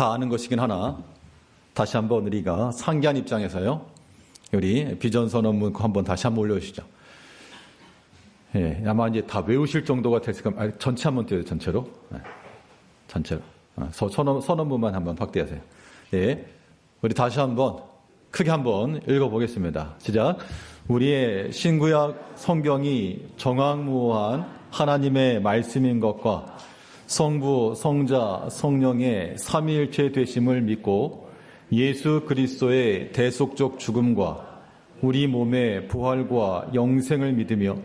다 아는 것이긴 하나 다시 한번 우리가 상기한 입장에서요. 우리 비전 선언문 한번 다시 한번 올려주시죠. 예, 아마 이제 다 외우실 정도가 됐을 겁니다. 전체 한번 띄워요, 전체로. 네, 전체로. 선언문만 한번 확대하세요. 예, 우리 다시 한번 크게 한번 읽어보겠습니다. 시작. 우리의 신구약 성경이 정확무한 하나님의 말씀인 것과 성부, 성자, 성령의 삼위일체 되심을 믿고 예수 그리스도의 대속적 죽음과 우리 몸의 부활과 영생을 믿으며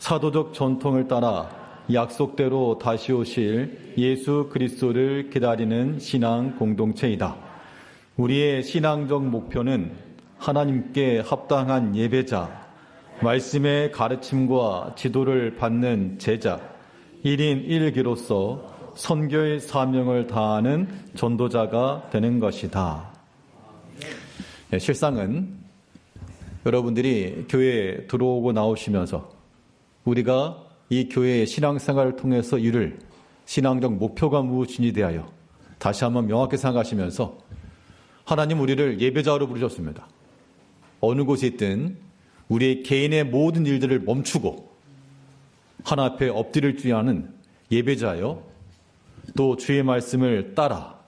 사도적 전통을 따라 약속대로 다시 오실 예수 그리스도를 기다리는 신앙 공동체이다. 우리의 신앙적 목표는 하나님께 합당한 예배자, 말씀의 가르침과 지도를 받는 제자, 1인 1기로서 선교의 사명을 다하는 전도자가 되는 것이다. 네, 실상은 여러분들이 교회에 들어오고 나오시면서 우리가 이 교회의 신앙생활을 통해서 이룰 신앙적 목표가 무엇인지 대하여 다시 한번 명확히 생각하시면서 하나님 우리를 예배자로 부르셨습니다. 어느 곳에 있든 우리의 개인의 모든 일들을 멈추고 하나 앞에 엎드릴 줄 아는 예배자요, 또 주의 말씀을 따라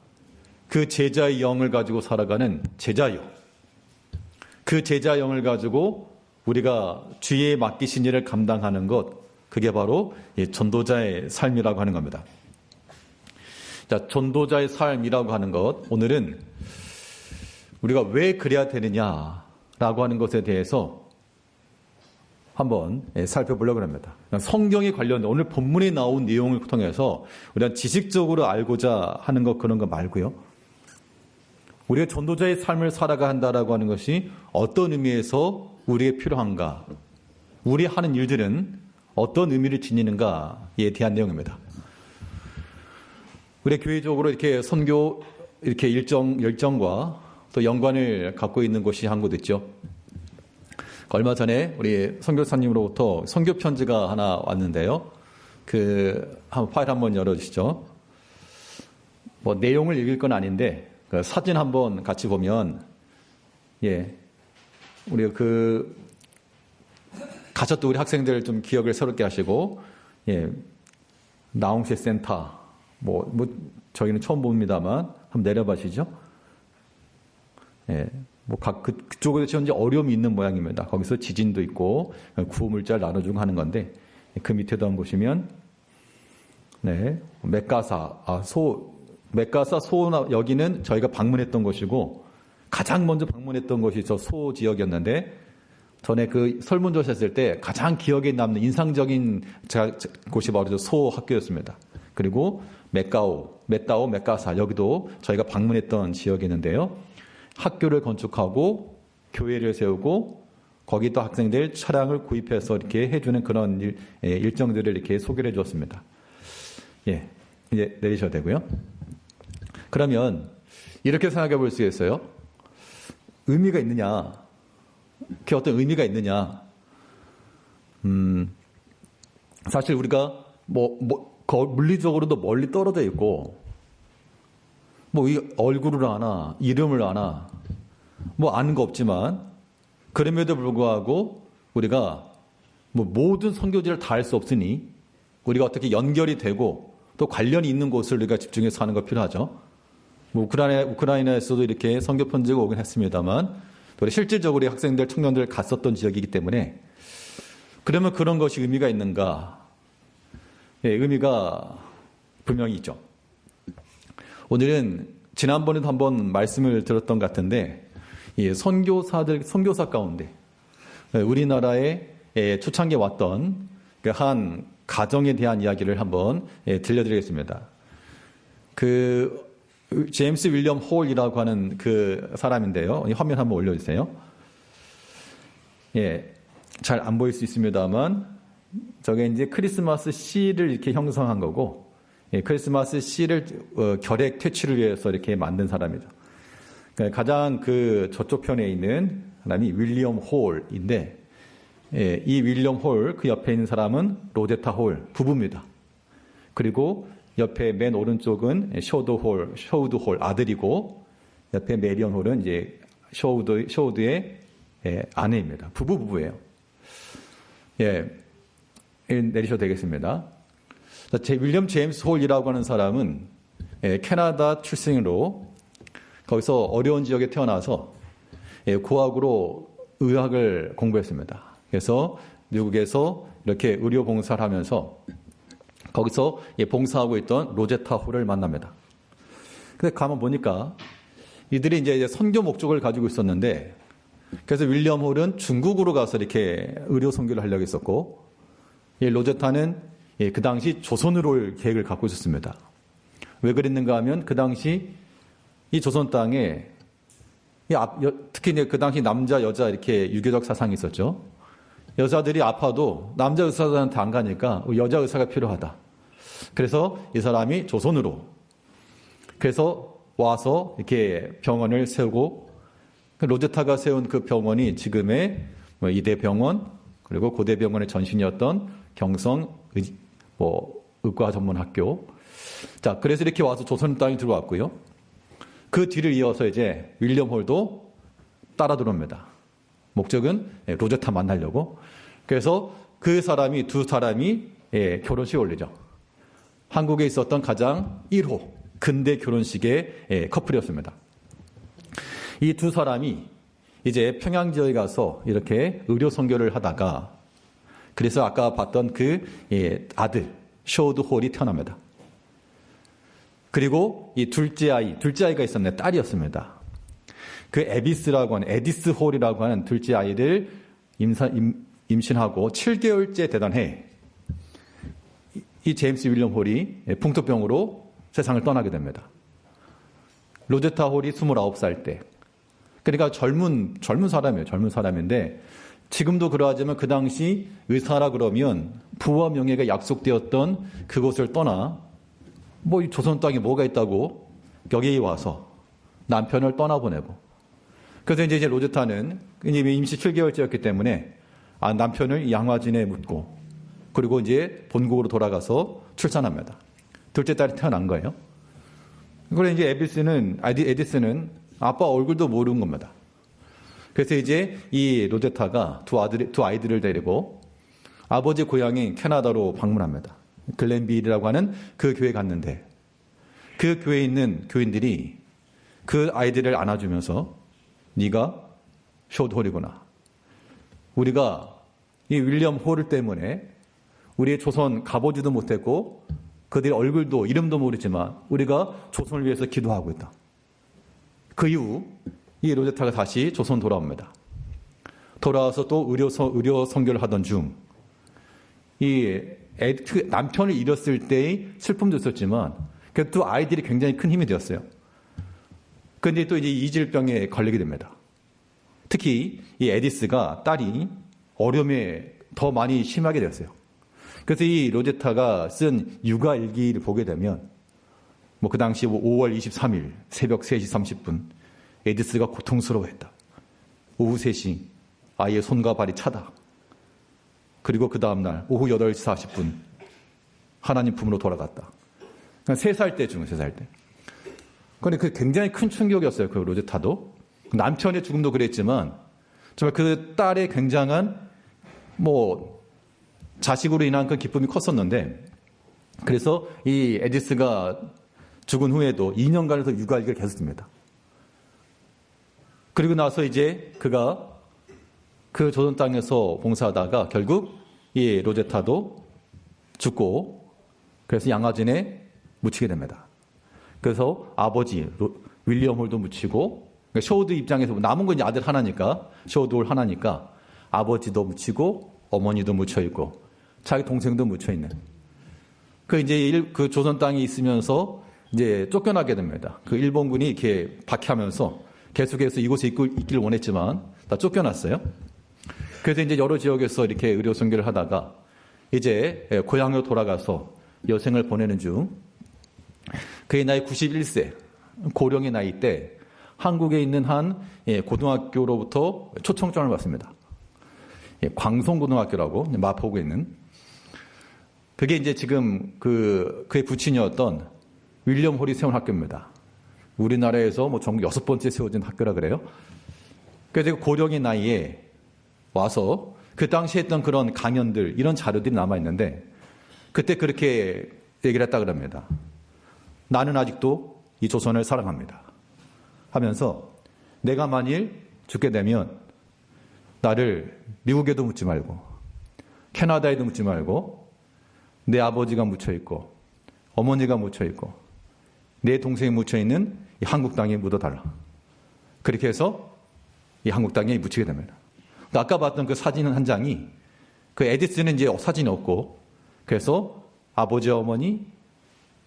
그 제자의 영을 가지고 살아가는 제자요, 그 제자 영을 가지고 우리가 주의 맡기신 일을 감당하는 것, 그게 바로 전도자의 삶이라고 하는 겁니다. 자, 전도자의 삶이라고 하는 것, 오늘은 우리가 왜 그래야 되느냐라고 하는 것에 대해서 한번 살펴보려고 합니다. 성경에 관련된 오늘 본문에 나온 내용을 통해서 우리가 지식적으로 알고자 하는 것, 그런 거 말고요. 우리가 전도자의 삶을 살아가야 한다라고 하는 것이 어떤 의미에서 우리에게 필요한가, 우리 하는 일들은 어떤 의미를 지니는가에 대한 내용입니다. 우리 교회적으로 이렇게 선교 이렇게 열정과 또 연관을 갖고 있는 곳이 한 곳 있죠. 얼마 전에 우리 선교사님으로부터 선교 편지가 하나 왔는데요. 파일 한번 열어주시죠. 뭐 내용을 읽을 건 아닌데 그 사진 한번 같이 보면, 예, 우리 가셨던 우리 학생들 좀 기억을 새롭게 하시고, 예, 나홍세 센터, 저희는 처음 봅니다만 한번 내려봐시죠. 예, 그쪽에서 현재 어려움이 있는 모양입니다. 거기서 지진도 있고 구호물자를 나눠주고 하는 건데, 그 밑에도 한번 보시면, 네, 맥가사 여기는 저희가 방문했던 곳이고, 가장 먼저 방문했던 곳이 저 소 지역이었는데, 전에 그 설문조사 했을 때 가장 기억에 남는 인상적인 곳이 바로 저 소 학교였습니다. 그리고 메까사 여기도 저희가 방문했던 지역이었는데요. 학교를 건축하고 교회를 세우고 거기도 학생들 차량을 구입해서 이렇게 해주는 그런 일정들을 이렇게 소개를 해줬습니다. 예, 이제 내리셔도 되고요. 그러면 이렇게 생각해 볼 수 있어요. 의미가 있느냐? 그게 어떤 의미가 있느냐? 사실 우리가 물리적으로도 멀리 떨어져 있고, 이 얼굴을 아나, 이름을 아나, 아는 거 없지만, 그럼에도 불구하고 우리가 모든 선교지를 다 할 수 없으니, 우리가 어떻게 연결이 되고, 또 관련이 있는 곳을 우리가 집중해서 하는 거 필요하죠. 우크라이나에서도 이렇게 선교 편지가 오긴 했습니다만, 우리 실질적으로 학생들, 청년들 갔었던 지역이기 때문에, 그러면 그런 것이 의미가 있는가? 예, 의미가 분명히 있죠. 오늘은 지난번에도 한번 말씀을 들었던 것 같은데, 선교사 가운데 우리나라에 초창기에 왔던 한 가정에 대한 이야기를 한번 들려드리겠습니다. 제임스 윌리엄 홀이라고 하는 그 사람인데요. 화면 한번 올려주세요. 예, 잘 안 보일 수 있습니다만, 저게 이제 크리스마스 씨를 이렇게 형성한 거고, 예, 크리스마스 씨를 결핵 퇴치를 위해서 이렇게 만든 사람이죠. 가장 저쪽 편에 있는 사람이 윌리엄 홀인데, 이 윌리엄 홀, 그 옆에 있는 사람은 로제타 홀 부부입니다. 그리고 옆에 맨 오른쪽은 쇼우드 홀 아들이고, 옆에 메리언 홀은 이제 쇼우드의 아내입니다. 부부예요. 예, 내리셔도 되겠습니다. 윌리엄 제임스 홀이라고 하는 사람은 캐나다 출생으로 거기서 어려운 지역에 태어나서 고학으로 의학을 공부했습니다. 그래서 미국에서 이렇게 의료 봉사를 하면서 거기서 봉사하고 있던 로제타 홀을 만납니다. 근데 가만 보니까 이들이 이제 선교 목적을 가지고 있었는데, 그래서 윌리엄 홀은 중국으로 가서 이렇게 의료 선교를 하려고 했었고, 로제타는 그 당시 조선으로 올 계획을 갖고 있었습니다. 왜 그랬는가 하면 그 당시 이 조선 땅에 특히 그 당시 남자 여자 이렇게 유교적 사상이 있었죠. 여자들이 아파도 남자 의사한테 안 가니까 여자 의사가 필요하다. 그래서 이 사람이 조선으로, 그래서 와서 이렇게 병원을 세우고, 로제타가 세운 그 병원이 지금의 이대병원, 그리고 고대병원의 전신이었던 경성 의과 전문 학교. 자, 그래서 이렇게 와서 조선 땅에 들어왔고요. 그 뒤를 이어서 이제 윌리엄 홀도 따라 들어옵니다. 목적은 로제타 만나려고. 그래서 두 사람이 결혼식에 올리죠. 한국에 있었던 가장 1호 근대 결혼식의 커플이었습니다. 이 두 사람이 이제 평양 지역에 가서 이렇게 의료 선교를 하다가, 그래서 아까 봤던 그 아들 쇼우드 홀이 태어납니다. 그리고 이 둘째 아이가 있었는데 딸이었습니다. 그 에디스 홀이라고 하는 둘째 아이를 임신하고 7개월째 되던 해, 이 제임스 윌리엄 홀이 풍토병으로 세상을 떠나게 됩니다. 로제타 홀이 29살 때. 그러니까 젊은 사람이에요. 젊은 사람인데, 지금도 그러하지만 그 당시 의사라 그러면 부와 명예가 약속되었던 그곳을 떠나, 이 조선 땅에 뭐가 있다고 여기에 와서 남편을 떠나보내고. 그래서 이제 로제타는 이미 임시 7개월째였기 때문에 남편을 양화진에 묻고, 그리고 이제 본국으로 돌아가서 출산합니다. 둘째 딸이 태어난 거예요. 그리고 이제 에디스는 아빠 얼굴도 모르는 겁니다. 그래서 이제 이 로제타가 두 아이들을 데리고 아버지 고향인 캐나다로 방문합니다. 글렌빌이라고 하는 그 교회에 갔는데, 그 교회에 있는 교인들이 그 아이들을 안아주면서 네가 쇼우드 홀이구나. 우리가 이 윌리엄 홀 때문에 우리의 조선 가보지도 못했고 그들의 얼굴도 이름도 모르지만 우리가 조선을 위해서 기도하고 있다. 그 이후 이 로제타가 다시 조선 돌아옵니다. 돌아와서 또 의료 선교를 하던 중 남편을 잃었을 때의 슬픔도 있었지만 또 아이들이 굉장히 큰 힘이 되었어요. 그런데 또 이제 이질병에 걸리게 됩니다. 특히 이 에디스가 딸이 어려움에 더 많이 심하게 되었어요. 그래서 이 로제타가 쓴 육아 일기를 보게 되면 그 당시 5월 23일 새벽 3시 30분 에디스가 고통스러워했다. 오후 3시 아이의 손과 발이 차다. 그리고 그 다음날 오후 8시 40분 하나님 품으로 돌아갔다. 그러니까 3살 때쯤 3살 때. 그런데 그 굉장히 큰 충격이었어요. 그 로제타도. 남편의 죽음도 그랬지만 정말 그 딸의 굉장한 자식으로 인한 그 기쁨이 컸었는데, 그래서 이 에디스가 죽은 후에도 2년간에서 육아일기를 계속 씁니다. 그리고 나서 이제 그가 그 조선 땅에서 봉사하다가 결국 이 로제타도 죽고, 그래서 양화진에 묻히게 됩니다. 그래서 아버지 윌리엄 홀도 묻히고, 그러니까 쇼우드 입장에서 남은 건 이제 아들 하나니까, 쇼우드 홀 하나니까 아버지도 묻히고 어머니도 묻혀 있고 자기 동생도 묻혀 있는. 그 조선 땅에 있으면서 이제 쫓겨나게 됩니다. 그 일본군이 이렇게 박해하면서 계속해서 이곳에 있기를 원했지만 다 쫓겨났어요. 그래서 이제 여러 지역에서 이렇게 의료 선교를 하다가 이제 고향으로 돌아가서 여생을 보내는 중 그의 나이 91세, 고령의 나이 때 한국에 있는 한 고등학교로부터 초청장을 받습니다. 광송고등학교라고 마포구에 있는. 그게 이제 지금 그의 부친이었던 윌리엄 홀이 세운 학교입니다. 우리나라에서 뭐 전국 6번째 세워진 학교라 그래요. 그래서 고령의 나이에 와서 그 당시에 했던 그런 강연들, 이런 자료들이 남아있는데, 그때 그렇게 얘기를 했다 그럽니다. 나는 아직도 이 조선을 사랑합니다. 하면서 내가 만일 죽게 되면 나를 미국에도 묻지 말고 캐나다에도 묻지 말고 내 아버지가 묻혀있고 어머니가 묻혀있고 내 동생이 묻혀있는 이 한국 땅에 묻어달라. 그렇게 해서 이 한국 땅에 묻히게 됩니다. 아까 봤던 그 사진 한 장이, 그 에디슨은 이제 사진이 없고, 그래서 아버지, 어머니,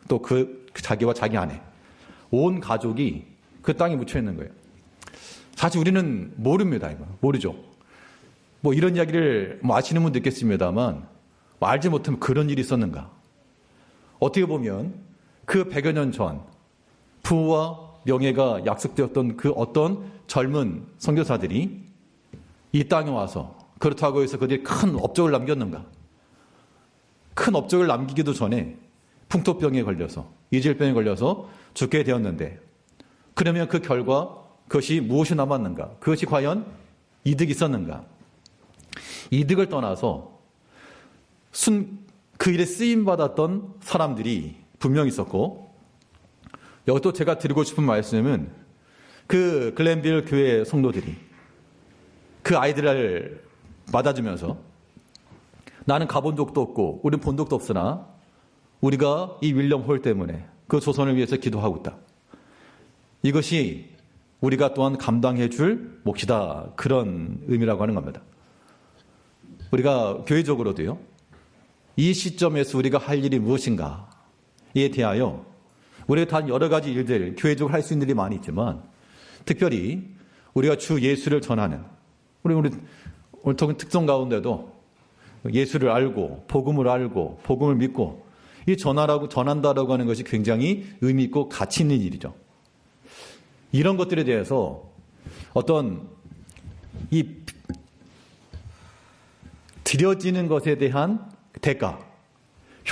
또 자기와 자기 아내, 온 가족이 그 땅에 묻혀 있는 거예요. 사실 우리는 모릅니다, 이거. 모르죠. 뭐 이런 이야기를 뭐 아시는 분도 있겠습니다만, 뭐 알지 못하면 그런 일이 있었는가. 어떻게 보면 그 100여 년 전, 부와 명예가 약속되었던 그 어떤 젊은 선교사들이 이 땅에 와서 그렇다고 해서 그들이 큰 업적을 남겼는가? 큰 업적을 남기기도 전에 풍토병에 걸려서, 이질병에 걸려서 죽게 되었는데, 그러면 그 결과 그것이 무엇이 남았는가? 그것이 과연 이득이 있었는가? 이득을 떠나서 그 일에 쓰임받았던 사람들이 분명히 있었고, 여기도 제가 드리고 싶은 말씀은 그 글렌빌 교회 성도들이 그 아이들을 맞아주면서 나는 가본 적도 없고 우리는 본 적도 없으나 우리가 이 윌리엄 홀 때문에 그 조선을 위해서 기도하고 있다. 이것이 우리가 또한 감당해 줄 몫이다. 그런 의미라고 하는 겁니다. 우리가 교회적으로도요, 이 시점에서 우리가 할 일이 무엇인가에 대하여 우리가 단 여러 가지 일들, 교회적으로 할 수 있는 일이 많이 있지만, 특별히 우리가 주 예수를 전하는, 우리 특성 가운데도 예수를 알고 복음을 알고 복음을 믿고 이 전한다라고 하는 것이 굉장히 의미 있고 가치 있는 일이죠. 이런 것들에 대해서 어떤 이 드려지는 것에 대한 대가,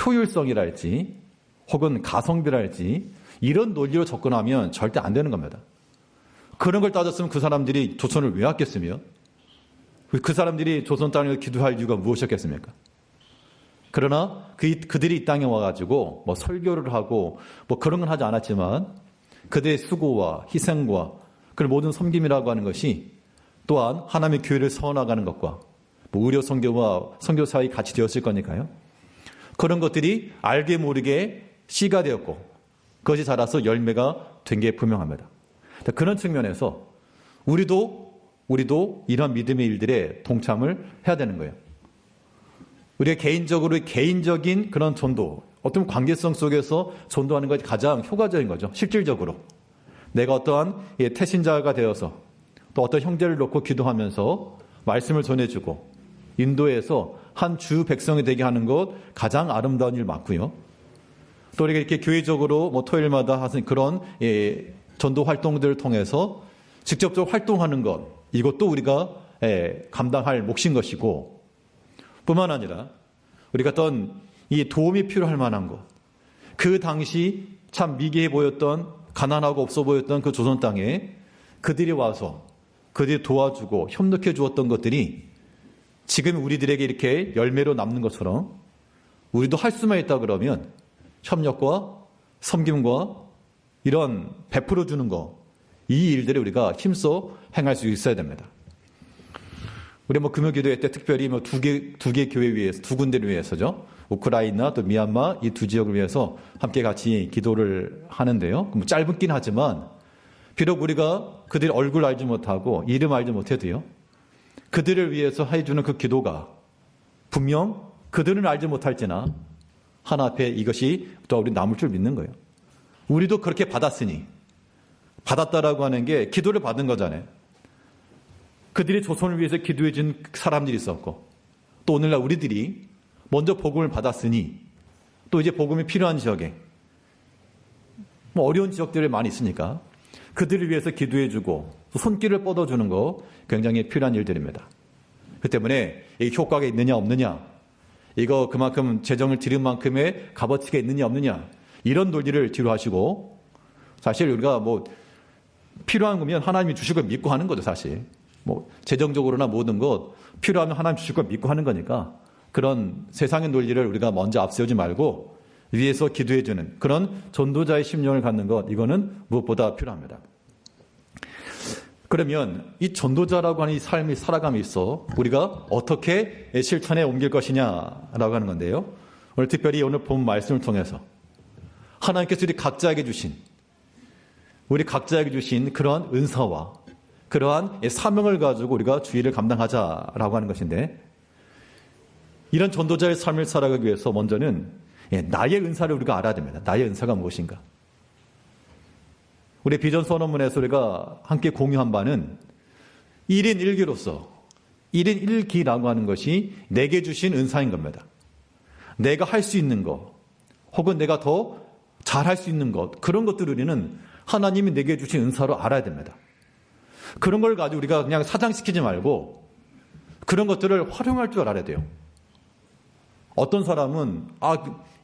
효율성이랄지 혹은 가성비랄지 이런 논리로 접근하면 절대 안 되는 겁니다. 그런 걸 따졌으면 그 사람들이 조선을 왜 왔겠으며 그 사람들이 조선 땅을 기도할 이유가 무엇이었겠습니까? 그러나 그들이 이 땅에 와가지고 뭐 설교를 하고 뭐 그런 건 하지 않았지만 그들의 수고와 희생과 그 모든 섬김이라고 하는 것이 또한 하나님의 교회를 세워나가는 것과 뭐 의료 선교와 선교 사이 같이 되었을 거니까요. 그런 것들이 알게 모르게 씨가 되었고 그것이 자라서 열매가 된 게 분명합니다. 그런 측면에서 우리도 이런 믿음의 일들에 동참을 해야 되는 거예요. 우리가 개인적인 그런 전도, 어떤 관계성 속에서 전도하는 것이 가장 효과적인 거죠. 실질적으로. 내가 어떠한 태신자가 되어서 또 어떤 형제를 놓고 기도하면서 말씀을 전해주고 인도해서 한 주 백성이 되게 하는 것 가장 아름다운 일 맞고요. 또 우리가 이렇게 교회적으로 뭐 토요일마다 하는 그런 전도 활동들을 통해서 직접적으로 활동하는 것, 이것도 우리가 감당할 몫인 것이고, 뿐만 아니라 우리가 어떤 이 도움이 필요할 만한 것, 그 당시 참 미개해 보였던, 가난하고 없어 보였던 그 조선 땅에 그들이 와서 그들이 도와주고 협력해 주었던 것들이 지금 우리들에게 이렇게 열매로 남는 것처럼 우리도 할 수만 있다 그러면 협력과 섬김과 이런 베풀어 주는 것, 이 일들을 우리가 힘써 행할 수 있어야 됩니다. 우리 뭐 금요기도회 때 특별히 뭐 두 개 교회 위해서, 두 군데를 위해서죠. 우크라이나 또 미얀마 이 두 지역을 위해서 함께 같이 기도를 하는데요. 뭐 짧긴 하지만 비록 우리가 그들 얼굴 알지 못하고 이름 알지 못해도요, 그들을 위해서 해주는 그 기도가 분명 그들은 알지 못할지나 하나 앞에 이것이 또 우리 남을 줄 믿는 거예요. 우리도 그렇게 받았으니, 받았다라고 하는 게 기도를 받은 거잖아요. 그들이 조선을 위해서 기도해 준 사람들이 있었고, 또 오늘날 우리들이 먼저 복음을 받았으니 또 이제 복음이 필요한 지역에 뭐 어려운 지역들이 많이 있으니까 그들을 위해서 기도해 주고 손길을 뻗어주는 거 굉장히 필요한 일들입니다. 그 때문에 이 효과가 있느냐 없느냐, 이거 그만큼 재정을 들인 만큼의 값어치가 있느냐 없느냐 이런 논리를 뒤로 하시고 사실 우리가 뭐 필요한 거면 하나님이 주실 걸 믿고 하는 거죠. 사실 뭐 재정적으로나 모든 것 필요하면 하나님 주실 걸 믿고 하는 거니까 그런 세상의 논리를 우리가 먼저 앞세우지 말고 위에서 기도해 주는 그런 전도자의 심령을 갖는 것 이거는 무엇보다 필요합니다. 그러면 이 전도자라고 하는 이 삶이 살아감이 있어 우리가 어떻게 실천에 옮길 것이냐라고 하는 건데요. 오늘 특별히 오늘 본 말씀을 통해서 하나님께서 우리 각자에게 주신 그러한 은사와 그러한 사명을 가지고 우리가 주의를 감당하자라고 하는 것인데 이런 전도자의 삶을 살아가기 위해서 먼저는 나의 은사를 우리가 알아야 됩니다. 나의 은사가 무엇인가? 우리 비전 선언문에서 우리가 함께 공유한 바는 1인 1기로서 1인 1기라고 하는 것이 내게 주신 은사인 겁니다. 내가 할 수 있는 것 혹은 내가 더 잘할 수 있는 것 그런 것들을 우리는 하나님이 내게 주신 은사로 알아야 됩니다. 그런 걸 가지고 우리가 그냥 사장시키지 말고 그런 것들을 활용할 줄 알아야 돼요. 어떤 사람은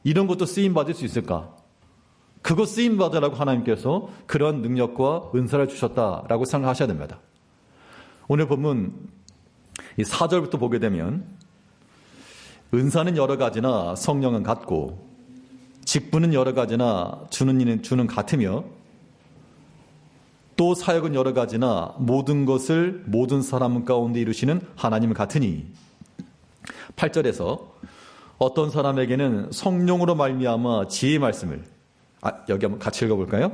이런 것도 쓰임받을 수 있을까? 그거 쓰임받으라고 하나님께서 그런 능력과 은사를 주셨다라고 생각하셔야 됩니다. 오늘 본문 4절부터 보게 되면 은사는 여러 가지나 성령은 같고 직분은 여러 가지나 주는 이는 주는 같으며 또 사역은 여러 가지나 모든 것을 모든 사람 가운데 이루시는 하나님은 같으니 8절에서 어떤 사람에게는 성령으로 말미암아 지혜의 말씀을 여기 한번 같이 읽어볼까요?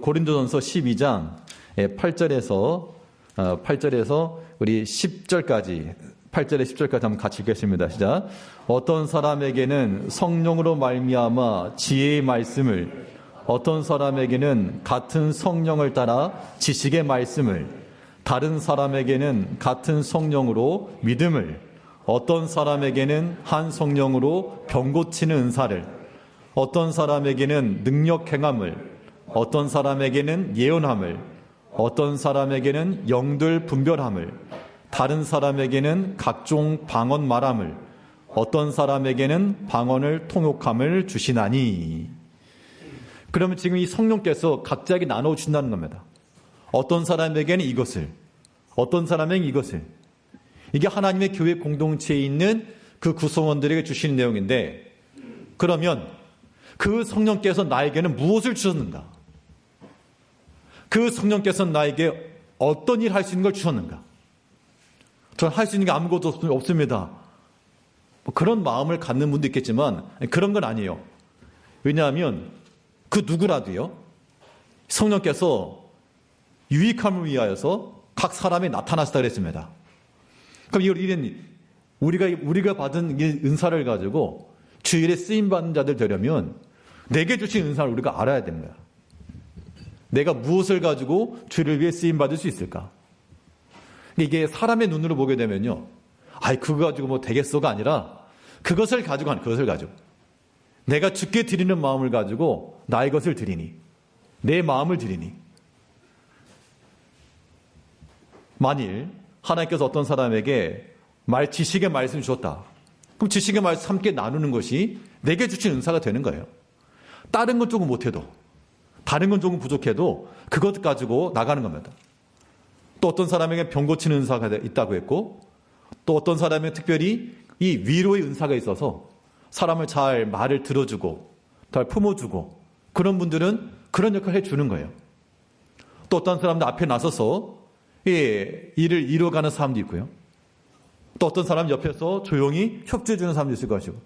고린도전서 12장 8절에서 우리 10절까지 8절에 10절까지 한번 같이 읽겠습니다. 시작. 어떤 사람에게는 성령으로 말미암아 지혜의 말씀을 어떤 사람에게는 같은 성령을 따라 지식의 말씀을 다른 사람에게는 같은 성령으로 믿음을 어떤 사람에게는 한 성령으로 병 고치는 은사를 어떤 사람에게는 능력 행함을 어떤 사람에게는 예언함을 어떤 사람에게는 영들 분별함을 다른 사람에게는 각종 방언 말함을 어떤 사람에게는 방언을 통역함을 주시나니. 그러면 지금 이 성령께서 각자에게 나눠주신다는 겁니다. 어떤 사람에게는 이것을 어떤 사람에게는 이것을 이게 하나님의 교회 공동체에 있는 그 구성원들에게 주시는 내용인데 그러면 그 성령께서 나에게는 무엇을 주셨는가? 그 성령께서는 나에게 어떤 일 할 수 있는 걸 주셨는가? 저는 할 수 있는 게 아무것도 없습니다. 뭐 그런 마음을 갖는 분도 있겠지만 그런 건 아니에요. 왜냐하면 그 누구라도요. 성령께서 유익함을 위하여서 각 사람에 나타나시다 그랬습니다. 그럼 이런 우리가 받은 이 은사를 가지고 주일에 쓰임받는 자들 되려면 내게 주신 은사를 우리가 알아야 됩니다. 내가 무엇을 가지고 주를 위해 쓰임받을 수 있을까? 이게 사람의 눈으로 보게 되면요. 그거 가지고 뭐 되겠어가 아니라 그것을 가지고 내가 주께 드리는 마음을 가지고 나의 것을 드리니 내 마음을 드리니 만일 하나님께서 어떤 사람에게 지식의 말씀을 주셨다. 그럼 지식의 말씀 함께 나누는 것이 내게 주신 은사가 되는 거예요. 다른 건 조금 못해도 다른 건 조금 부족해도 그것 가지고 나가는 겁니다. 또 어떤 사람에게 병 고치는 은사가 있다고 했고 또 어떤 사람에게 특별히 이 위로의 은사가 있어서 사람을 잘 말을 들어주고 잘 품어주고 그런 분들은 그런 역할을 해주는 거예요. 또 어떤 사람들 앞에 나서서 일을 이뤄가는 사람도 있고요. 또 어떤 사람 옆에서 조용히 협조해주는 사람도 있을 것이고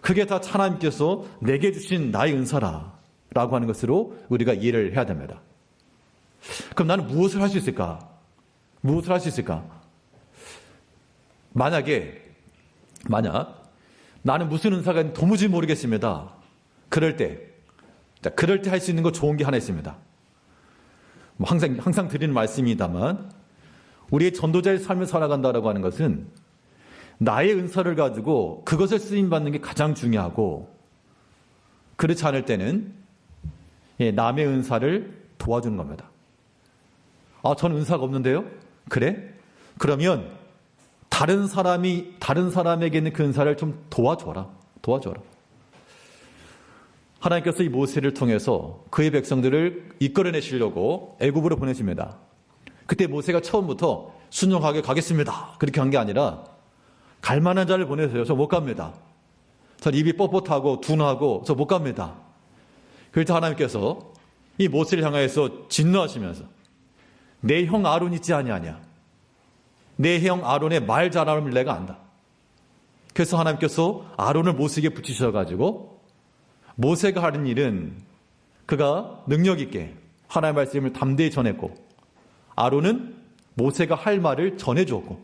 그게 다 하나님께서 내게 주신 나의 은사라고 하는 것으로 우리가 이해를 해야 됩니다. 그럼 나는 무엇을 할 수 있을까? 무엇을 할 수 있을까? 만약 나는 무슨 은사가 있는지 도무지 모르겠습니다. 그럴 때 할 수 있는 거 좋은 게 하나 있습니다. 항상 드리는 말씀입니다만 우리의 전도자의 삶을 살아간다라고 하는 것은 나의 은사를 가지고 그것을 쓰임받는 게 가장 중요하고 그렇지 않을 때는 남의 은사를 도와주는 겁니다. 저는 은사가 없는데요? 그래? 그러면 다른 사람에게 있는 그 은사를 좀 도와줘라. 하나님께서 이 모세를 통해서 그의 백성들을 이끌어내시려고 애굽으로 보내십니다. 그때 모세가 처음부터 순종하게 가겠습니다. 그렇게 한 게 아니라 갈 만한 자를 보내세요. 저 못 갑니다. 전 입이 뻣뻣하고 둔하고 저 못 갑니다. 그럴 때 하나님께서 이 모세를 향하여서 진노하시면서 내 형 아론 있지 아니하냐. 내 형 아론의 말 잘함을 내가 안다. 그래서 하나님께서 아론을 모세에게 붙이셔가지고 모세가 하는 일은 그가 능력 있게 하나님의 말씀을 담대히 전했고 아론은 모세가 할 말을 전해주었고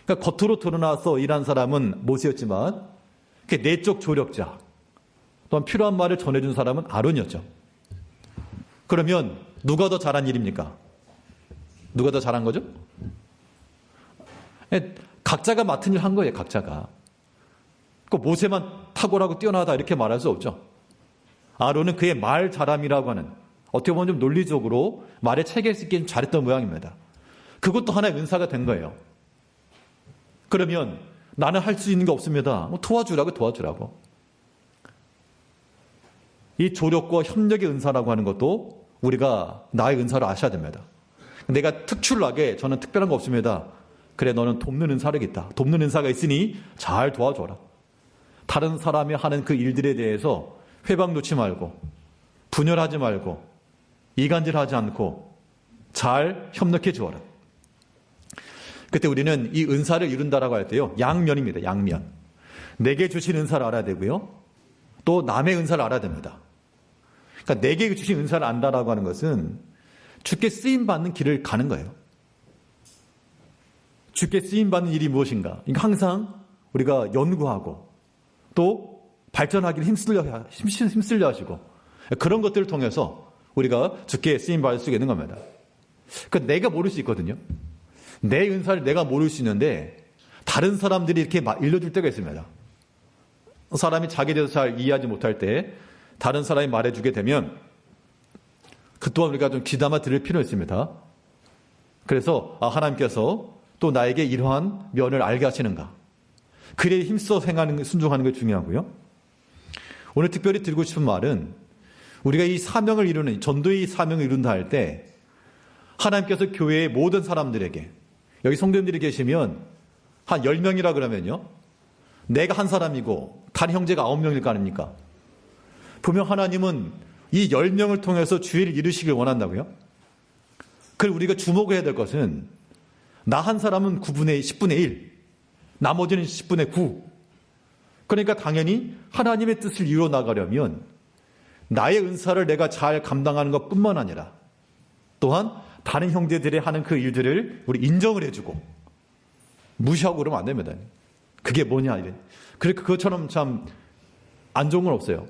그러니까 겉으로 드러나서 일한 사람은 모세였지만 그 내적 조력자 또한 필요한 말을 전해준 사람은 아론이었죠. 그러면 누가 더 잘한 일입니까? 누가 더 잘한 거죠? 각자가 맡은 일 한 거예요. 각자가. 그 모세만 탁월하고 뛰어나다 이렇게 말할 수 없죠. 아론은 그의 말 잘함이라고 하는 어떻게 보면 좀 논리적으로 말에 체계할 수 있게 잘했던 모양입니다. 그것도 하나의 은사가 된 거예요. 그러면 나는 할 수 있는 게 없습니다. 도와주라고. 이 조력과 협력의 은사라고 하는 것도 우리가 나의 은사를 아셔야 됩니다. 내가 특출나게 저는 특별한 거 없습니다. 그래 너는 돕는 은사가 있다. 돕는 은사가 있으니 잘 도와줘라. 다른 사람이 하는 그 일들에 대해서 회방 놓지 말고 분열하지 말고 이간질하지 않고 잘 협력해 주어라. 그때 우리는 이 은사를 이룬다라고 할 때요. 양면입니다. 양면. 내게 주신 은사를 알아야 되고요. 또 남의 은사를 알아야 됩니다. 그러니까 내게 주신 은사를 안다라고 하는 것은 주께 쓰임받는 길을 가는 거예요. 주께 쓰임받는 일이 무엇인가? 그러니까 항상 우리가 연구하고 또 발전하기를 힘쓰려 하시고 그런 것들을 통해서 우리가 주께 쓰임받을 수 있는 겁니다. 그러니까 내가 모를 수 있거든요. 내 은사를 내가 모를 수 있는데 다른 사람들이 이렇게 일러줄 때가 있습니다. 사람이 자기에 대해서 잘 이해하지 못할 때 다른 사람이 말해주게 되면 그 또한 우리가 좀 귀담아 들을 필요가 있습니다. 그래서 하나님께서 또 나에게 이러한 면을 알게 하시는가. 그래 힘써 순종하는 게 중요하고요. 오늘 특별히 드리고 싶은 말은 우리가 이 사명을 이루는 전도의 사명을 이룬다 할 때 하나님께서 교회의 모든 사람들에게 여기 성도님들이 계시면 한 10명이라 그러면요. 내가 한 사람이고 다른 형제가 9명일 거 아닙니까? 분명 하나님은 이 10명을 통해서 주의를 이루시길 원한다고요. 그걸 우리가 주목해야 될 것은 나 한 사람은 10분의 1, 나머지는 10분의 9. 그러니까 당연히 하나님의 뜻을 이루어 나가려면 나의 은사를 내가 잘 감당하는 것뿐만 아니라 또한 다른 형제들이 하는 그 일들을 우리 인정을 해주고 무시하고 그러면 안 됩니다. 그게 뭐냐 이래. 그러니까 그것처럼 참 안 좋은 건 없어요.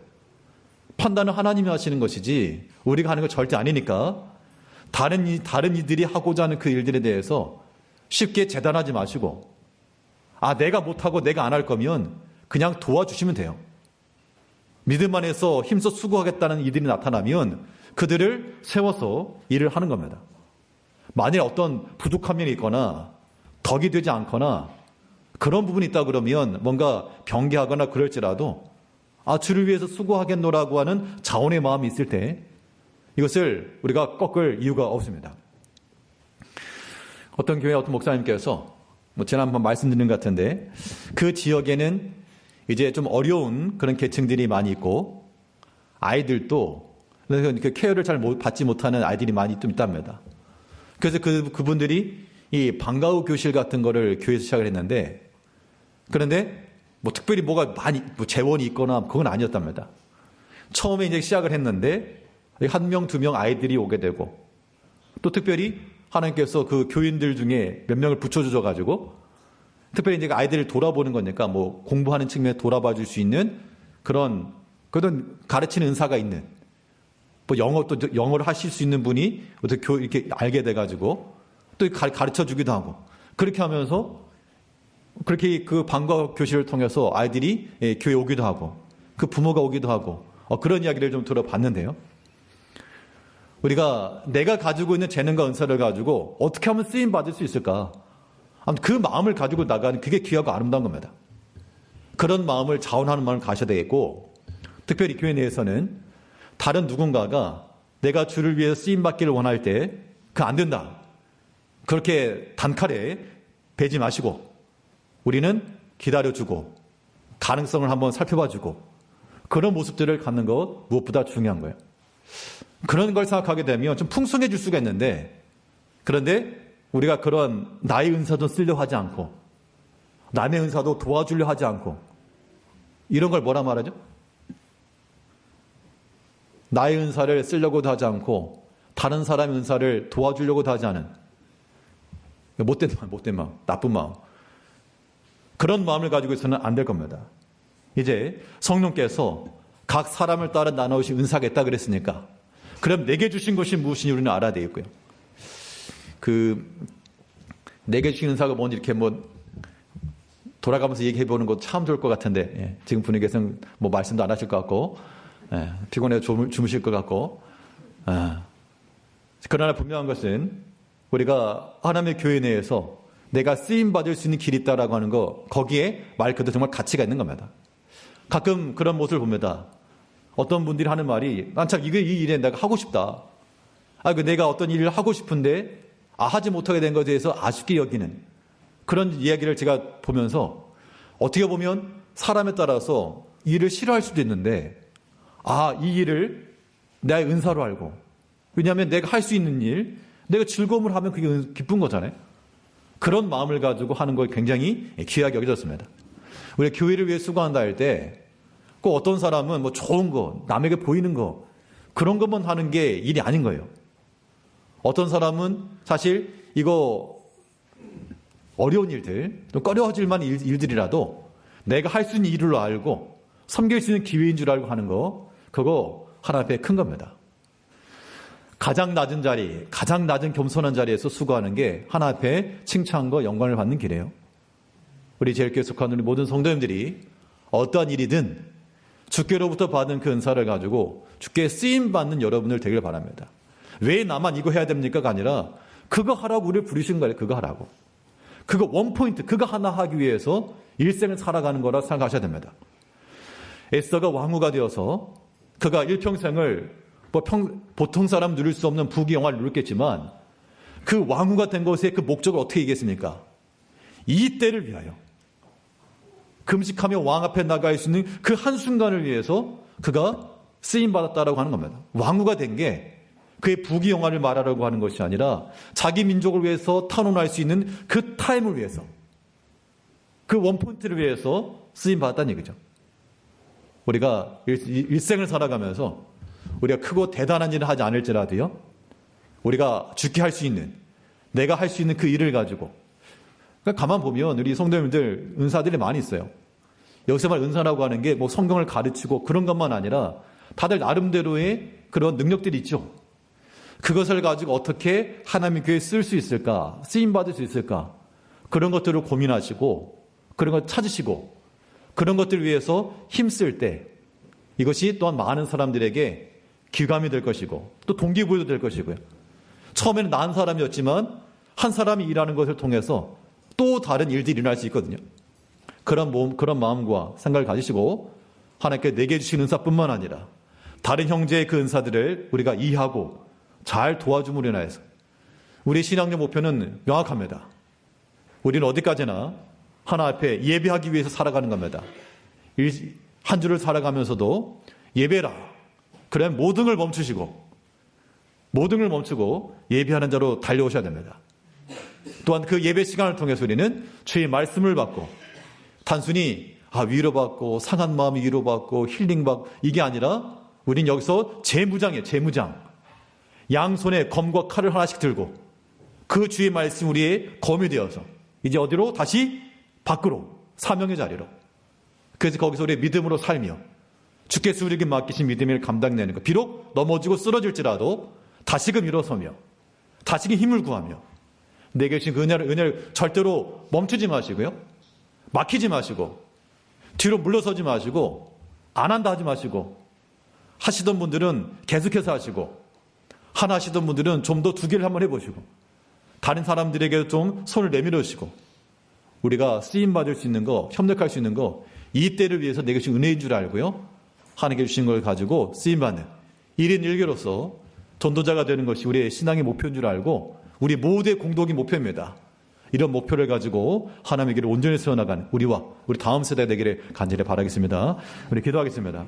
판단은 하나님이 하시는 것이지 우리가 하는 건 절대 아니니까 다른 이들이 하고자 하는 그 일들에 대해서 쉽게 재단하지 마시고 내가 못하고 내가 안 할 거면 그냥 도와주시면 돼요. 믿음 안에서 힘써 수고하겠다는 이들이 나타나면 그들을 세워서 일을 하는 겁니다. 만일 어떤 부족한 면이 있거나 덕이 되지 않거나 그런 부분이 있다 그러면 뭔가 변개하거나 그럴지라도 주를 위해서 수고하겠노라고 하는 자원의 마음이 있을 때 이것을 우리가 꺾을 이유가 없습니다. 어떤 교회 어떤 목사님께서 지난번 말씀드린 것 같은데 그 지역에는 이제 좀 어려운 그런 계층들이 많이 있고 아이들도 그 케어를 잘 받지 못하는 아이들이 많이 좀 있답니다. 그래서 그분들이 이 방과후 교실 같은 거를 교회에서 시작을 했는데 그런데 특별히 뭐가 많이 재원이 있거나 그건 아니었답니다. 처음에 이제 시작을 했는데 1명, 2명 아이들이 오게 되고 또 특별히 하나님께서 그 교인들 중에 몇 명을 붙여주셔가지고 특별히 이제 아이들을 돌아보는 거니까 공부하는 측면에 돌아봐 줄 수 있는 그런 가르치는 은사가 있는 영어를 하실 수 있는 분이 이렇게 알게 돼가지고 또 가르쳐 주기도 하고 그렇게 하면서 그렇게 그 방과 교실을 통해서 아이들이 교회 오기도 하고 그 부모가 오기도 하고 그런 이야기를 좀 들어봤는데요. 우리가 내가 가지고 있는 재능과 은사를 가지고 어떻게 하면 쓰임 받을 수 있을까? 아무튼 그 마음을 가지고 나가는 그게 귀하고 아름다운 겁니다. 그런 마음을 자원하는 마음을 가셔야 되겠고, 특별히 교회 내에서는 다른 누군가가 내가 주를 위해서 쓰임받기를 원할 때 그 안 된다, 그렇게 단칼에 베지 마시고 우리는 기다려주고 가능성을 한번 살펴봐주고 그런 모습들을 갖는 것 무엇보다 중요한 거예요. 그런 걸 생각하게 되면 좀 풍성해질 수가 있는데, 그런데 우리가 그런 나의 은사도 쓰려고 하지 않고 남의 은사도 도와주려 하지 않고 이런 걸 뭐라 말하죠? 나의 은사를 쓰려고도 하지 않고 다른 사람의 은사를 도와주려고도 하지 않은 못된 마음, 나쁜 마음, 그런 마음을 가지고 있어서는 안 될 겁니다. 이제 성령께서 각 사람을 따라 나누신 은사가 있다 그랬으니까 그럼 내게 주신 것이 무엇인지 우리는 알아야 되겠고요. 내게 주신 은사가 뭔지 이렇게 돌아가면서 얘기해 보는 것도 참 좋을 것 같은데, 지금 분위기에서는 말씀도 안 하실 것 같고, 피곤해 주무실 것 같고, 그러나 분명한 것은 우리가 하나님의 교회 내에서 내가 쓰임받을 수 있는 길이 있다라고 하는 거, 거기에 말 그대로 정말 가치가 있는 겁니다. 가끔 그런 모습을 봅니다. 어떤 분들이 하는 말이, 난 참 이 일에 내가 하고 싶다. 내가 어떤 일을 하고 싶은데 하지 못하게 된 것에 대해서 아쉽게 여기는 그런 이야기를 제가 보면서, 어떻게 보면 사람에 따라서 일을 싫어할 수도 있는데 이 일을 나의 은사로 알고, 왜냐하면 내가 할 수 있는 일, 내가 즐거움을 하면 그게 기쁜 거잖아요. 그런 마음을 가지고 하는 거 굉장히 귀하게 여겨졌습니다. 우리가 교회를 위해 수고한다 할 때 꼭 어떤 사람은 좋은 거, 남에게 보이는 거, 그런 것만 하는 게 일이 아닌 거예요. 어떤 사람은 사실 이거 어려운 일들, 좀 꺼려질 만한 일들이라도 내가 할 수 있는 일로 알고 섬길 수 있는 기회인 줄 알고 하는 거, 그거 하나 앞에 큰 겁니다. 가장 낮은 자리, 가장 낮은 겸손한 자리에서 수고하는 게 하나 앞에 칭찬과 영광을 받는 길이에요. 우리 제일교회 속한 우리 모든 성도님들이 어떠한 일이든 주께로부터 받은 그 은사를 가지고 주께 쓰임받는 여러분들 되길 바랍니다. 왜 나만 이거 해야 됩니까가 아니라 그거 하라고 우리를 부르신 거예요. 그거 하라고. 그거 원포인트, 그거 하나 하기 위해서 일생을 살아가는 거라 생각하셔야 됩니다. 에스더가 왕후가 되어서 그가 일평생을 보통 사람 누릴 수 없는 부귀영화를 누렸겠지만 그 왕후가 된 것의 그 목적을 어떻게 얘기했습니까? 이 때를 위하여, 금식하며 왕 앞에 나갈 수 있는 그 한순간을 위해서 그가 쓰임받았다라고 하는 겁니다. 왕후가 된 게 그의 부귀영화를 말하려고 하는 것이 아니라 자기 민족을 위해서 탄원할 수 있는 그 타임을 위해서, 그 원포인트를 위해서 쓰임받았다는 얘기죠. 우리가 일생을 살아가면서 우리가 크고 대단한 일을 하지 않을지라도요, 우리가 죽게 할 수 있는, 내가 할 수 있는 그 일을 가지고, 그러니까 가만 보면 우리 성도님들 은사들이 많이 있어요. 여기서 말 은사라고 하는 게 성경을 가르치고 그런 것만 아니라 다들 나름대로의 그런 능력들이 있죠. 그것을 가지고 어떻게 하나님의 교회에 쓸 수 있을까, 쓰임받을 수 있을까, 그런 것들을 고민하시고 그런 걸 찾으시고 그런 것들을 위해서 힘쓸 때 이것이 또한 많은 사람들에게 귀감이 될 것이고 또 동기부여도 될 것이고요. 처음에는 난 사람이었지만 한 사람이 일하는 것을 통해서 또 다른 일들이 일어날 수 있거든요. 그런 마음과 생각을 가지시고 하나님께 내게 주신 은사뿐만 아니라 다른 형제의 그 은사들을 우리가 이해하고 잘 도와줌으로 인하여서 우리 신앙의 목표는 명확합니다. 우리는 어디까지나 하나 앞에 예배하기 위해서 살아가는 겁니다. 한 주를 살아가면서도 예배라, 그러면 모든 걸 멈추고 예배하는 자로 달려오셔야 됩니다. 또한 그 예배 시간을 통해서 우리는 주의 말씀을 받고 단순히 위로받고 상한 마음이 위로받고 힐링받고 이게 아니라 우린 여기서 재무장이에요. 재무장. 양손에 검과 칼을 하나씩 들고 그 주의 말씀 우리의 검이 되어서 이제 어디로? 다시 밖으로, 사명의 자리로. 그래서 거기서 우리의 믿음으로 살며 주께서 우리에게 맡기신 믿음을 감당내는 것. 비록 넘어지고 쓰러질지라도 다시금 일어서며 다시금 힘을 구하며 내게 주신 그 은혜를 절대로 멈추지 마시고요. 막히지 마시고 뒤로 물러서지 마시고 안 한다 하지 마시고 하시던 분들은 계속해서 하시고 하나 하시던 분들은 좀 더 두 개를 한번 해보시고 다른 사람들에게 좀 손을 내밀으시고 우리가 쓰임받을 수 있는 거, 협력할 수 있는 거, 이 때를 위해서 내게 주신 은혜인 줄 알고요. 하나님께 주신 걸 가지고 쓰임받는 1인 1개로서 전도자가 되는 것이 우리의 신앙의 목표인 줄 알고 우리 모두의 공동의 목표입니다. 이런 목표를 가지고 하나님의 길을 온전히 세워나간 우리와 우리 다음 세대 되기를 간절히 바라겠습니다. 우리 기도하겠습니다.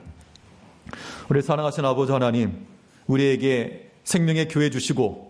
우리 사랑하신 아버지 하나님, 우리에게 생명의 교회 주시고